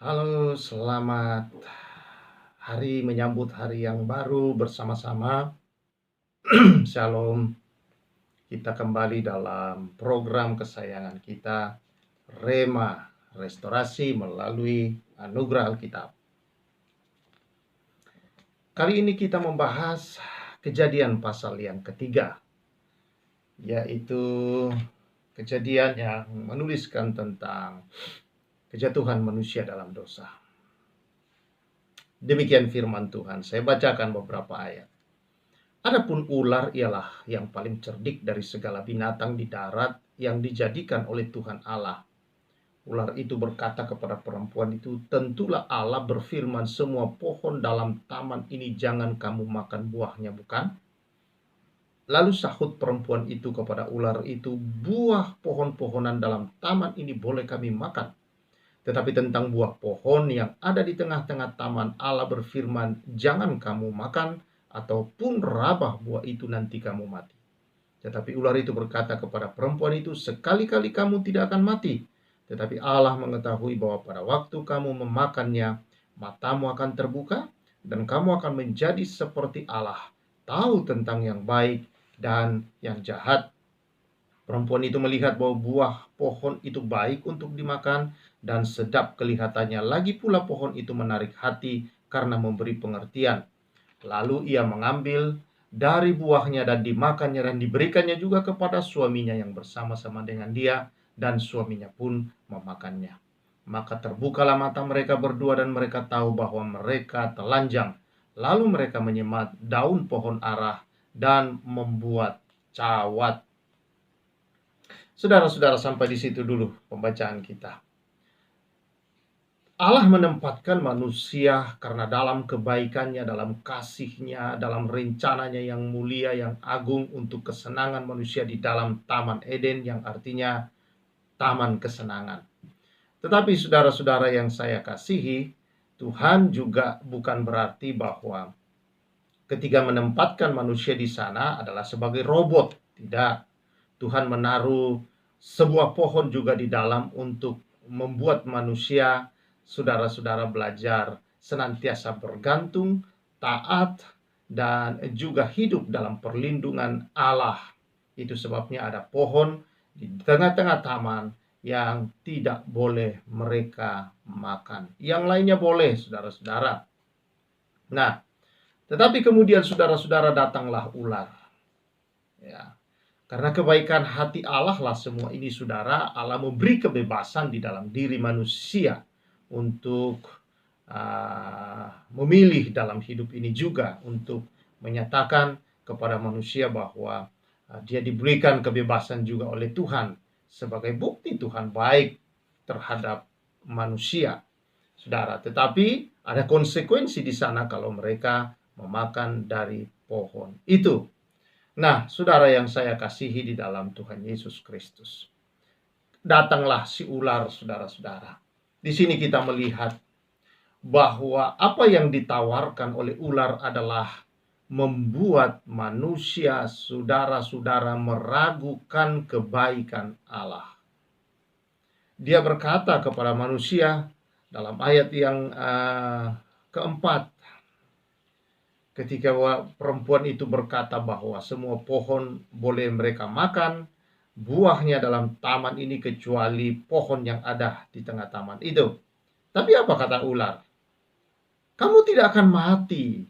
Halo, selamat hari menyambut hari yang baru bersama-sama. Shalom. Kita kembali dalam program kesayangan kita, Rema Restorasi melalui Anugerah Alkitab. Kali ini kita membahas Kejadian pasal yang ketiga, yaitu kejadian yang menuliskan tentang kejatuhan manusia dalam dosa. Demikian firman Tuhan. Saya bacakan beberapa ayat. Adapun ular ialah yang paling cerdik dari segala binatang di darat yang dijadikan oleh Tuhan Allah. Ular itu berkata kepada perempuan itu, "Tentulah Allah berfirman, semua pohon dalam taman ini jangan kamu makan buahnya, bukan?" Lalu sahut perempuan itu kepada ular itu, "Buah pohon-pohonan dalam taman ini boleh kami makan. Tetapi tentang buah pohon yang ada di tengah-tengah taman, Allah berfirman, jangan kamu makan, ataupun rabah buah itu nanti kamu mati." Tetapi ular itu berkata kepada perempuan itu, "Sekali-kali kamu tidak akan mati. Tetapi Allah mengetahui bahwa pada waktu kamu memakannya, matamu akan terbuka, dan kamu akan menjadi seperti Allah, tahu tentang yang baik dan yang jahat." Perempuan itu melihat bahwa buah pohon itu baik untuk dimakan dan sedap kelihatannya. Lagi pula pohon itu menarik hati karena memberi pengertian. Lalu ia mengambil dari buahnya dan dimakannya dan diberikannya juga kepada suaminya yang bersama-sama dengan dia, dan suaminya pun memakannya. Maka terbukalah mata mereka berdua dan mereka tahu bahwa mereka telanjang. Lalu mereka menyemat daun pohon ara dan membuat cawat. Saudara-saudara, sampai di situ dulu pembacaan kita. Allah menempatkan manusia karena dalam kebaikannya, dalam kasihnya, dalam rencananya yang mulia, yang agung untuk kesenangan manusia di dalam Taman Eden, yang artinya taman kesenangan. Tetapi saudara-saudara yang saya kasihi, Tuhan juga bukan berarti bahwa ketika menempatkan manusia di sana adalah sebagai robot. Tidak. Tuhan menaruh sebuah pohon juga di dalam untuk membuat manusia, saudara-saudara, belajar senantiasa bergantung, taat, dan juga hidup dalam perlindungan Allah. Itu sebabnya ada pohon di tengah-tengah taman yang tidak boleh mereka makan. Yang lainnya boleh, saudara-saudara. Nah, tetapi kemudian saudara-saudara, datanglah ular. Ya. Karena kebaikan hati Allah lah semua ini, saudara. Allah memberi kebebasan di dalam diri manusia untuk memilih dalam hidup ini juga, untuk menyatakan kepada manusia bahwa dia diberikan kebebasan juga oleh Tuhan sebagai bukti Tuhan baik terhadap manusia, saudara. Tetapi ada konsekuensi di sana kalau mereka memakan dari pohon itu. Nah, saudara yang saya kasihi di dalam Tuhan Yesus Kristus, datanglah si ular, saudara-saudara. Di sini kita melihat bahwa apa yang ditawarkan oleh ular adalah membuat manusia, saudara-saudara, meragukan kebaikan Allah. Dia berkata kepada manusia dalam ayat yang keempat, ketika perempuan itu berkata bahwa semua pohon boleh mereka makan buahnya dalam taman ini kecuali pohon yang ada di tengah taman itu. Tapi apa kata ular? Kamu tidak akan mati.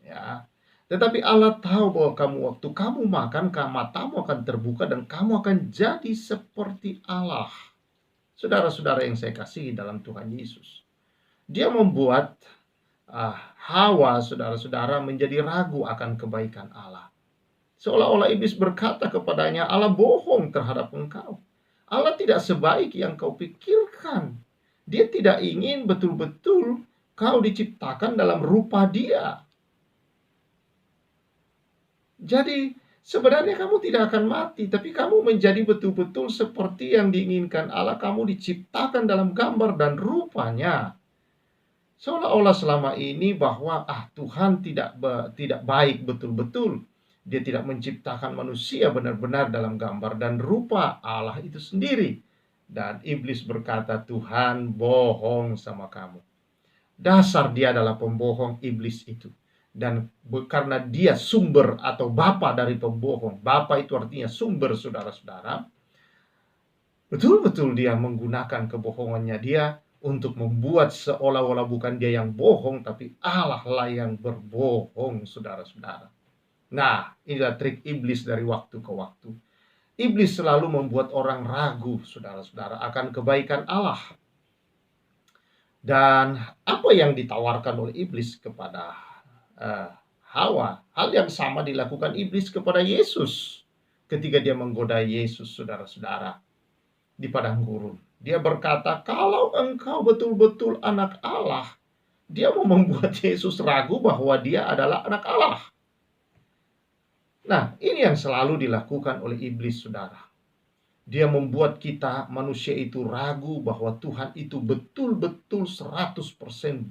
Ya. Tetapi Allah tahu bahwa kamu, waktu kamu makan, matamu akan terbuka dan kamu akan jadi seperti Allah. Saudara-saudara yang saya kasihi dalam Tuhan Yesus, dia membuat Hawa, saudara-saudara, menjadi ragu akan kebaikan Allah. Seolah-olah iblis berkata kepadanya, Allah bohong terhadap engkau. Allah tidak sebaik yang kau pikirkan. Dia tidak ingin betul-betul kau diciptakan dalam rupa dia. Jadi sebenarnya kamu tidak akan mati, tapi kamu menjadi betul-betul seperti yang diinginkan Allah. Kamu diciptakan dalam gambar dan rupanya. Seolah-olah selama ini bahwa Tuhan tidak baik betul-betul. Dia tidak menciptakan manusia benar-benar dalam gambar dan rupa Allah itu sendiri. Dan iblis berkata, Tuhan bohong sama kamu. Dasar dia adalah pembohong, iblis itu. Dan karena dia sumber atau bapa dari pembohong, bapa itu artinya sumber, saudara-saudara, betul-betul dia menggunakan kebohongannya dia untuk membuat seolah-olah bukan dia yang bohong, tapi Allah lah yang berbohong, saudara-saudara. Nah, inilah trik iblis dari waktu ke waktu. Iblis selalu membuat orang ragu, saudara-saudara, akan kebaikan Allah. Dan apa yang ditawarkan oleh iblis kepada Hawa, hal yang sama dilakukan iblis kepada Yesus ketika dia menggoda Yesus, saudara-saudara, di padang gurun. Dia berkata, kalau engkau betul-betul anak Allah. Dia mau membuat Yesus ragu bahwa dia adalah anak Allah. Nah, ini yang selalu dilakukan oleh iblis, saudara. Dia membuat kita manusia itu ragu bahwa Tuhan itu betul-betul 100%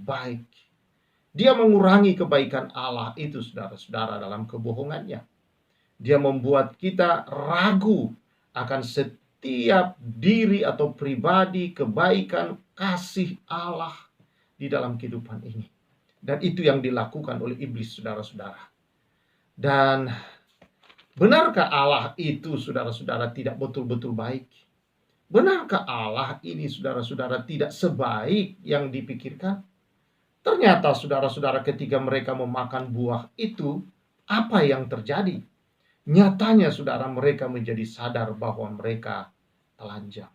baik. Dia mengurangi kebaikan Allah itu, saudara-saudara, dalam kebohongannya. Dia membuat kita ragu akan setiap diri atau pribadi, kebaikan, kasih Allah di dalam kehidupan ini. Dan itu yang dilakukan oleh iblis, saudara-saudara. Dan benarkah Allah itu, saudara-saudara, tidak betul-betul baik? Benarkah Allah ini, saudara-saudara, tidak sebaik yang dipikirkan? Ternyata, saudara-saudara, ketika mereka memakan buah itu, apa yang terjadi? Nyatanya, saudara, mereka menjadi sadar bahwa mereka telanjang.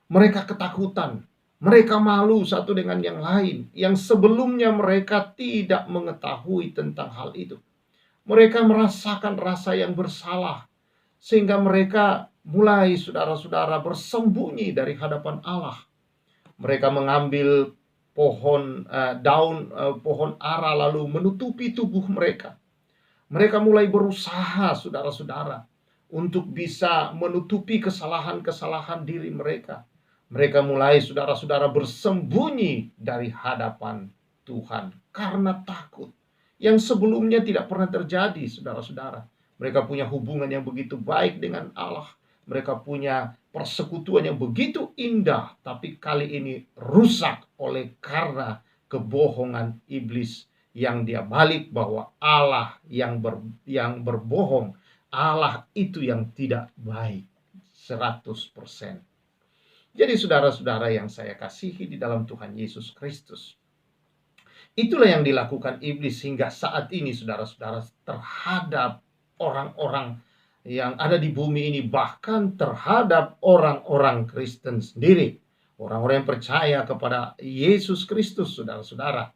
Mereka ketakutan. Mereka malu satu dengan yang lain, yang sebelumnya mereka tidak mengetahui tentang hal itu. Mereka merasakan rasa yang bersalah, sehingga mereka mulai, saudara-saudara, bersembunyi dari hadapan Allah. Mereka mengambil daun pohon ara lalu menutupi tubuh mereka. Mereka mulai berusaha, saudara-saudara, untuk bisa menutupi kesalahan-kesalahan diri mereka. Mereka mulai, saudara-saudara, bersembunyi dari hadapan Tuhan karena takut. Yang sebelumnya tidak pernah terjadi, saudara-saudara. Mereka punya hubungan yang begitu baik dengan Allah. Mereka punya persekutuan yang begitu indah, tapi kali ini rusak oleh karena kebohongan iblis yang dia balik bahwa Allah yang berbohong, Allah itu yang tidak baik 100%. Jadi saudara-saudara yang saya kasihi di dalam Tuhan Yesus Kristus, itulah yang dilakukan iblis hingga saat ini, saudara-saudara, terhadap orang-orang yang ada di bumi ini, bahkan terhadap orang-orang Kristen sendiri, orang-orang yang percaya kepada Yesus Kristus, saudara-saudara.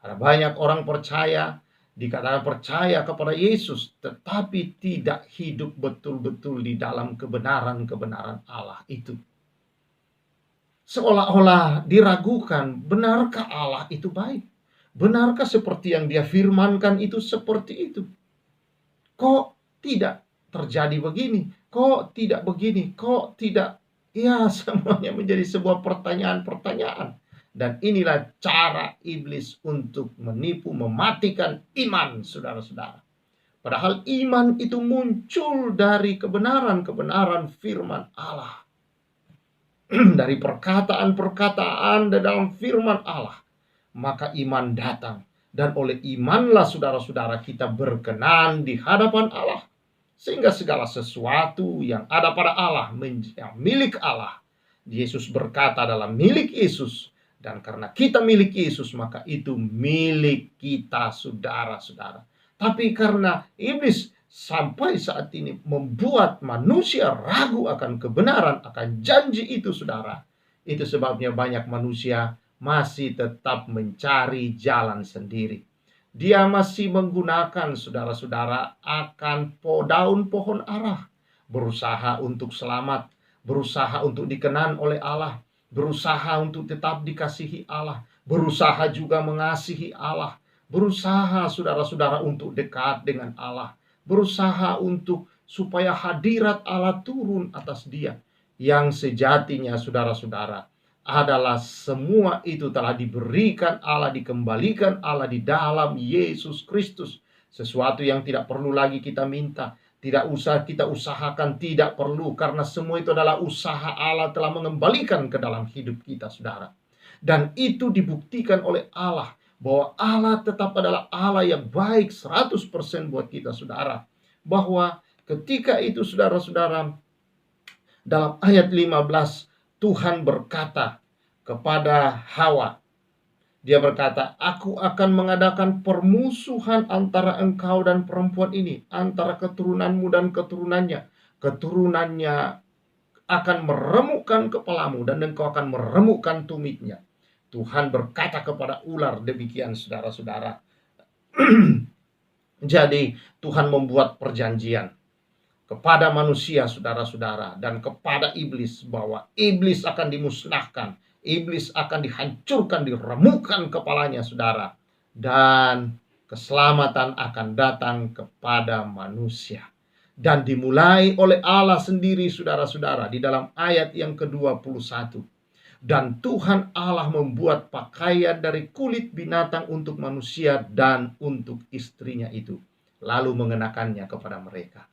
Ada banyak orang percaya, dikatakan percaya kepada Yesus, tetapi tidak hidup betul-betul di dalam kebenaran-kebenaran Allah itu. Seolah-olah diragukan, benarkah Allah itu baik? Benarkah seperti yang dia firmankan itu seperti itu? Kok tidak terjadi begini? Kok tidak begini? Kok tidak? Ya, semuanya menjadi sebuah pertanyaan-pertanyaan. Dan inilah cara iblis untuk menipu, mematikan iman, saudara-saudara. Padahal iman itu muncul dari kebenaran-kebenaran firman Allah. Dari perkataan-perkataan dalam firman Allah. Maka iman datang. Dan oleh imanlah, saudara-saudara, kita berkenan di hadapan Allah. Sehingga segala sesuatu yang ada pada Allah, yang milik Allah, Yesus berkata dalam milik Yesus. Dan karena kita milik Yesus, maka itu milik kita, saudara-saudara. Tapi karena iblis sampai saat ini membuat manusia ragu akan kebenaran, akan janji itu, saudara. Itu sebabnya banyak manusia masih tetap mencari jalan sendiri. Dia masih menggunakan, saudara-saudara, akan daun pohon ara. Berusaha untuk selamat, berusaha untuk dikenan oleh Allah, berusaha untuk tetap dikasihi Allah, berusaha juga mengasihi Allah, berusaha, saudara-saudara, untuk dekat dengan Allah, berusaha untuk supaya hadirat Allah turun atas dia. Yang sejatinya, saudara-saudara, adalah semua itu telah diberikan Allah, dikembalikan Allah di dalam Yesus Kristus. Sesuatu yang tidak perlu lagi kita minta, Tidak usah kita usahakan, tidak perlu, karena semua itu adalah usaha Allah telah mengembalikan ke dalam hidup kita, saudara. Dan itu dibuktikan oleh Allah, bahwa Allah tetap adalah Allah yang baik 100% buat kita, saudara. Bahwa ketika itu, saudara-saudara, dalam ayat 15, Tuhan berkata kepada Hawa, dia berkata, aku akan mengadakan permusuhan antara engkau dan perempuan ini, antara keturunanmu dan keturunannya. Keturunannya akan meremukkan kepalamu dan engkau akan meremukkan tumitnya. Tuhan berkata kepada ular demikian, saudara-saudara. Jadi Tuhan membuat perjanjian kepada manusia, saudara-saudara, dan kepada iblis, bahwa iblis akan dimusnahkan. Iblis akan dihancurkan, diremukkan kepalanya, saudara. Dan keselamatan akan datang kepada manusia. Dan dimulai oleh Allah sendiri, saudara-saudara, di dalam ayat yang ke-21. Dan Tuhan Allah membuat pakaian dari kulit binatang untuk manusia dan untuk istrinya itu, lalu mengenakannya kepada mereka.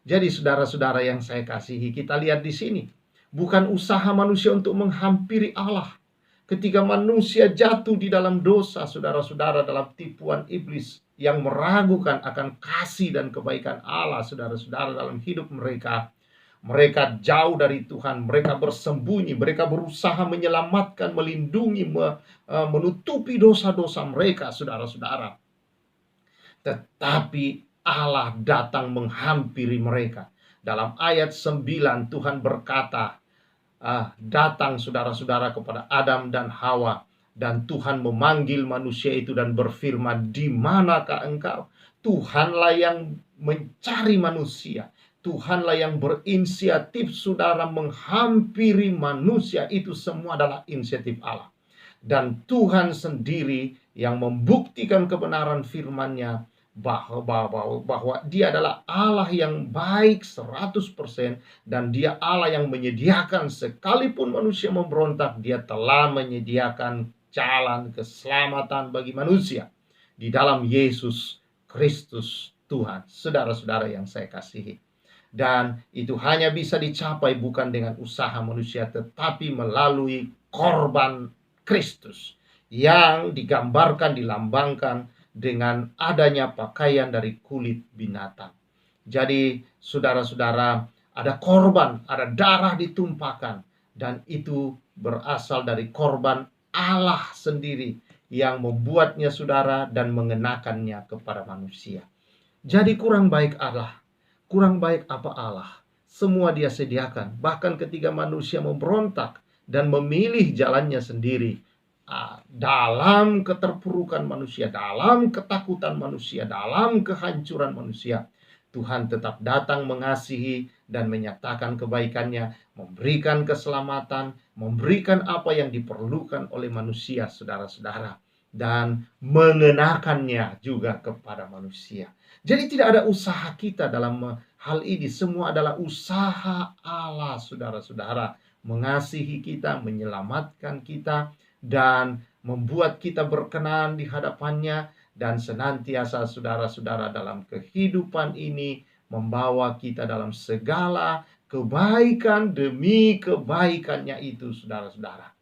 Jadi saudara-saudara yang saya kasihi, kita lihat di sini, bukan usaha manusia untuk menghampiri Allah. Ketika manusia jatuh di dalam dosa, saudara-saudara, dalam tipuan iblis yang meragukan akan kasih dan kebaikan Allah, saudara-saudara, dalam hidup mereka. Mereka jauh dari Tuhan, mereka bersembunyi, mereka berusaha menyelamatkan, melindungi, menutupi dosa-dosa mereka, saudara-saudara. Tetapi Allah datang menghampiri mereka. Dalam ayat 9 Tuhan berkata, datang saudara-saudara kepada Adam dan Hawa. Dan Tuhan memanggil manusia itu dan berfirman, di manakah engkau? Tuhanlah yang mencari manusia. Tuhanlah yang berinisiatif, saudara, menghampiri manusia. Itu semua adalah inisiatif Allah. Dan Tuhan sendiri yang membuktikan kebenaran firman-Nya, bahwa dia adalah Allah yang baik 100%, dan dia Allah yang menyediakan, sekalipun manusia memberontak, dia telah menyediakan jalan keselamatan bagi manusia di dalam Yesus Kristus Tuhan, saudara-saudara yang saya kasihi. Dan itu hanya bisa dicapai bukan dengan usaha manusia, tetapi melalui korban Kristus yang digambarkan, dilambangkan dengan adanya pakaian dari kulit binatang. Jadi saudara-saudara, ada korban, ada darah ditumpahkan, dan itu berasal dari korban Allah sendiri yang membuatnya, saudara, dan mengenakannya kepada manusia. Jadi kurang baik Allah, kurang baik apa Allah? Semua dia sediakan. Bahkan ketika manusia memberontak dan memilih jalannya sendiri, dalam keterpurukan manusia, dalam ketakutan manusia, dalam kehancuran manusia, Tuhan tetap datang mengasihi dan menyatakan kebaikannya, memberikan keselamatan, memberikan apa yang diperlukan oleh manusia, saudara-saudara, dan mengenakannya juga kepada manusia. Jadi tidak ada usaha kita dalam hal ini, semua adalah usaha Allah, saudara-saudara, mengasihi kita, menyelamatkan kita, dan membuat kita berkenan di hadapannya, dan senantiasa, saudara-saudara, dalam kehidupan ini membawa kita dalam segala kebaikan demi kebaikannya itu, saudara-saudara.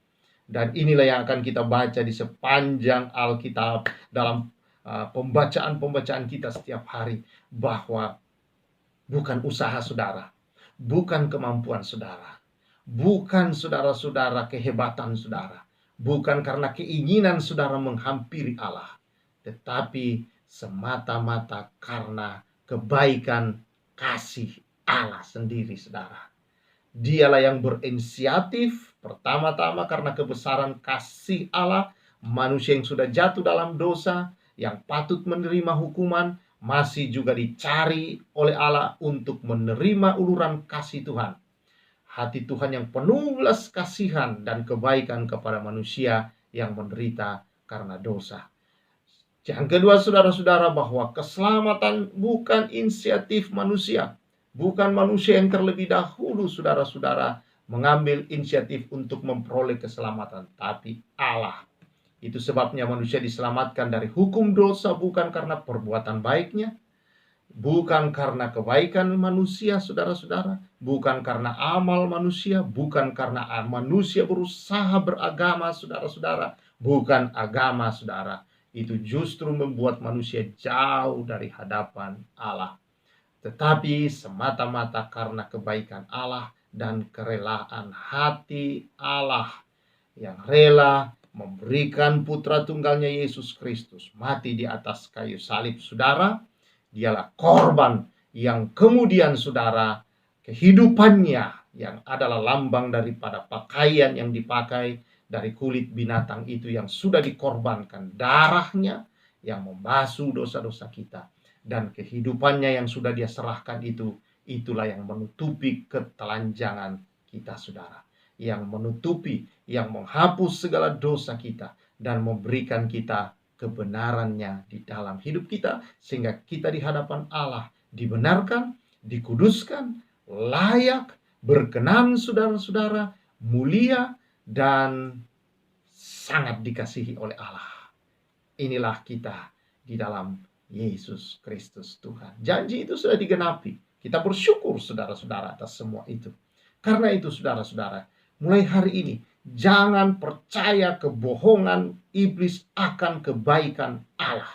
Dan inilah yang akan kita baca di sepanjang Alkitab dalam pembacaan-pembacaan kita setiap hari, bahwa bukan usaha saudara, bukan kemampuan saudara, bukan saudara-saudara kehebatan saudara, bukan karena keinginan saudara menghampiri Allah, tetapi semata-mata karena kebaikan kasih Allah sendiri, saudara. Dialah yang berinisiatif, pertama-tama karena kebesaran kasih Allah. Manusia yang sudah jatuh dalam dosa, yang patut menerima hukuman, masih juga dicari oleh Allah untuk menerima uluran kasih Tuhan. Hati Tuhan yang penuh belas kasihan dan kebaikan kepada manusia yang menderita karena dosa. Yang kedua, saudara-saudara, bahwa keselamatan bukan inisiatif manusia. Bukan manusia yang terlebih dahulu, saudara-saudara, mengambil inisiatif untuk memperoleh keselamatan, tapi Allah. Itu sebabnya manusia diselamatkan dari hukum dosa bukan karena perbuatan baiknya, bukan karena kebaikan manusia, saudara-saudara, bukan karena amal manusia, bukan karena manusia berusaha beragama, saudara-saudara, bukan agama, saudara. Itu justru membuat manusia jauh dari hadapan Allah, tetapi semata-mata karena kebaikan Allah dan kerelaan hati Allah yang rela memberikan putra tunggalnya Yesus Kristus mati di atas kayu salib, saudara. Dialah korban yang kemudian, saudara, kehidupannya yang adalah lambang daripada pakaian yang dipakai dari kulit binatang itu yang sudah dikorbankan, darahnya yang membasuh dosa-dosa kita, dan kehidupannya yang sudah dia serahkan itu, itulah yang menutupi ketelanjangan kita, saudara, yang menutupi, yang menghapus segala dosa kita dan memberikan kita kebenarannya di dalam hidup kita, sehingga kita di hadapan Allah dibenarkan, dikuduskan, layak, berkenan, saudara-saudara, mulia, dan sangat dikasihi oleh Allah. Inilah kita di dalam Yesus Kristus Tuhan. Janji itu sudah digenapi. Kita bersyukur, saudara-saudara, atas semua itu. Karena itu, saudara-saudara, mulai hari ini jangan percaya kebohongan iblis akan kebaikan Allah.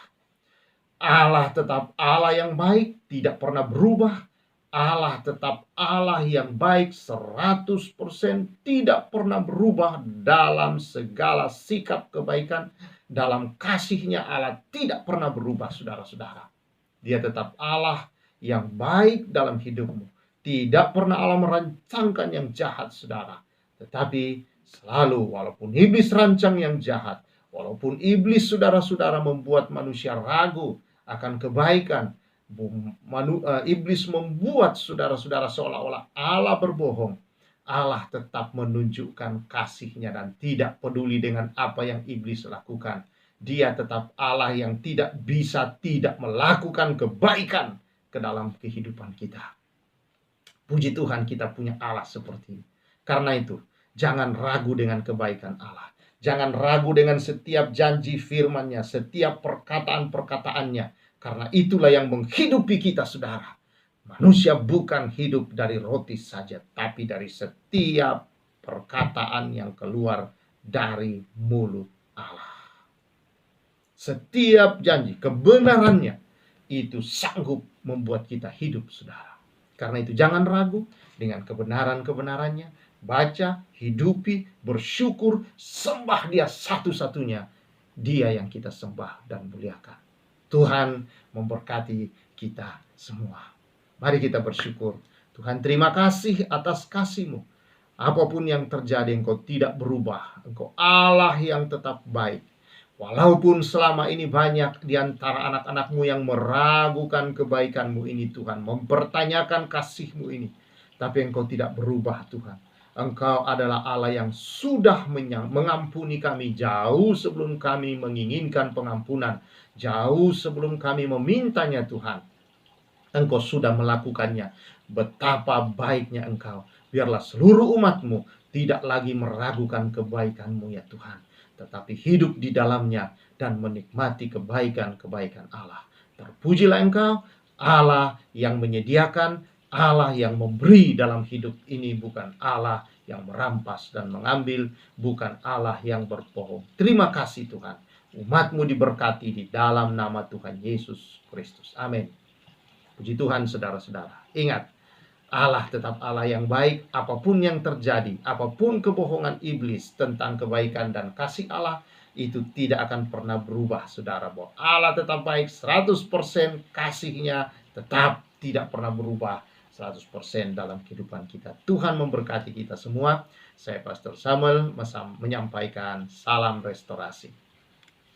Allah tetap Allah yang baik, tidak pernah berubah. Allah tetap Allah yang baik 100%, tidak pernah berubah dalam segala sikap kebaikan. Dalam kasihnya Allah tidak pernah berubah, saudara-saudara. Dia tetap Allah yang baik dalam hidupmu. Tidak pernah Allah merancangkan yang jahat, saudara. Tetapi selalu, walaupun iblis rancang yang jahat, walaupun iblis, saudara-saudara, membuat manusia ragu akan kebaikan, iblis membuat saudara-saudara seolah-olah Allah berbohong, Allah tetap menunjukkan kasihnya dan tidak peduli dengan apa yang iblis lakukan. Dia tetap Allah yang tidak bisa tidak melakukan kebaikan ke dalam kehidupan kita. Puji Tuhan, kita punya Allah seperti ini. Karena itu, jangan ragu dengan kebaikan Allah. Jangan ragu dengan setiap janji firman-Nya, setiap perkataan-perkataannya. Karena itulah yang menghidupi kita, saudara. Manusia bukan hidup dari roti saja, tapi dari setiap perkataan yang keluar dari mulut Allah. Setiap janji, kebenarannya itu sanggup membuat kita hidup, saudara. Karena itu jangan ragu dengan kebenaran-kebenarannya. Baca, hidupi, bersyukur, sembah Dia satu-satunya. Dia yang kita sembah dan muliakan. Tuhan memberkati kita semua. Mari kita bersyukur. Tuhan, terima kasih atas kasih-Mu. Apapun yang terjadi, Engkau tidak berubah. Engkau Allah yang tetap baik. Walaupun selama ini banyak di antara anak-anak-Mu yang meragukan kebaikan-Mu ini, Tuhan, mempertanyakan kasih-Mu ini, tapi Engkau tidak berubah, Tuhan. Engkau adalah Allah yang sudah mengampuni kami jauh sebelum kami menginginkan pengampunan, jauh sebelum kami memintanya, Tuhan. Engkau sudah melakukannya. Betapa baiknya Engkau. Biarlah seluruh umat-Mu tidak lagi meragukan kebaikan-Mu, ya Tuhan, tetapi hidup di dalamnya dan menikmati kebaikan-kebaikan Allah. Terpujilah Engkau, Allah yang menyediakan, Allah yang memberi dalam hidup ini, bukan Allah yang merampas dan mengambil, bukan Allah yang berbohong. Terima kasih Tuhan. Umat-Mu diberkati di dalam nama Tuhan Yesus Kristus. Amin. Puji Tuhan, saudara-saudara. Ingat, Allah tetap Allah yang baik. Apapun yang terjadi, apapun kebohongan iblis tentang kebaikan dan kasih Allah, itu tidak akan pernah berubah, saudara. Bahwa Allah tetap baik 100%, kasihnya tetap tidak pernah berubah 100% dalam kehidupan kita. Tuhan memberkati kita semua. Saya Pastor Samuel menyampaikan salam restorasi.